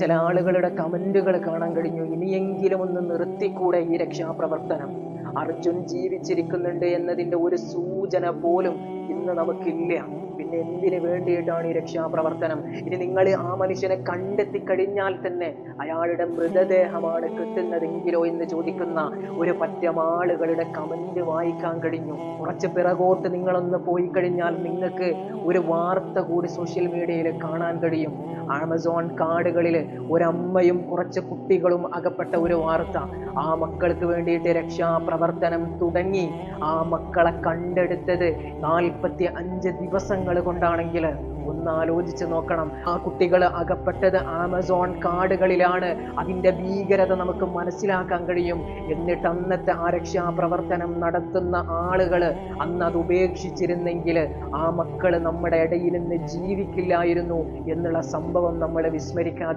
ചില ആളുകളുടെ കമന്റുകൾ കാണാൻ കഴിഞ്ഞു. ഇനിയെങ്കിലും ഒന്ന് നിർത്തിക്കൂടെ ഈ രക്ഷാപ്രവർത്തനം? അർജുൻ ജീവിച്ചിരിക്കുന്നുണ്ട് എന്നതിന്റെ ഒരു സൂചന പോലും ഇന്ന് നമുക്കില്ല. പിന്നെ എന്തിനു വേണ്ടിയിട്ടാണ് ഈ രക്ഷാപ്രവർത്തനം? ഇനി നിങ്ങൾ ആ മനുഷ്യനെ കണ്ടെത്തി കഴിഞ്ഞാൽ തന്നെ അയാളുടെ മൃതദേഹമാണ് കിട്ടുന്നതെങ്കിലോ എന്ന് ചോദിക്കുന്ന ഒരു പറ്റം ആളുകളുടെ കമന്റ് വായിക്കാൻ കഴിഞ്ഞു. കുറച്ച് പിറകോട്ട് നിങ്ങളൊന്ന് പോയി കഴിഞ്ഞാൽ നിങ്ങൾക്ക് ഒരു വാർത്ത കൂടി സോഷ്യൽ മീഡിയയിൽ കാണാൻ കഴിയും. ആമസോൺ കാടുകളിൽ ഒരമ്മയും കുറച്ച് കുട്ടികളും അകപ്പെട്ട ഒരു വാർത്ത. ആ മക്കൾക്ക് വേണ്ടിയിട്ട് രക്ഷാപ്രവർത്തനം തുടങ്ങി. ആ മക്കളെ കണ്ടെടുത്തത് 45 ദിവസങ്ങൾ കൊണ്ടാണെങ്കിൽ ഒന്നാലോചിച്ച് നോക്കണം. ആ കുട്ടികൾ അകപ്പെട്ടത് ആമസോൺ കാടുകളിലാണ്. അതിന്റെ ഭീകരത നമുക്ക് മനസ്സിലാക്കാൻ കഴിയും. എന്നിട്ട് അന്നത്തെ ആ രക്ഷാപ്രവർത്തനം നടത്തുന്ന ആളുകൾ അന്ന് അത് ഉപേക്ഷിച്ചിരുന്നെങ്കിൽ ആ മക്കള് നമ്മുടെ ഇടയിൽ നിന്ന് ജീവിക്കില്ലായിരുന്നു എന്നുള്ള സംഭവം നമ്മൾ വിസ്മരിക്കാതിരിക്കും.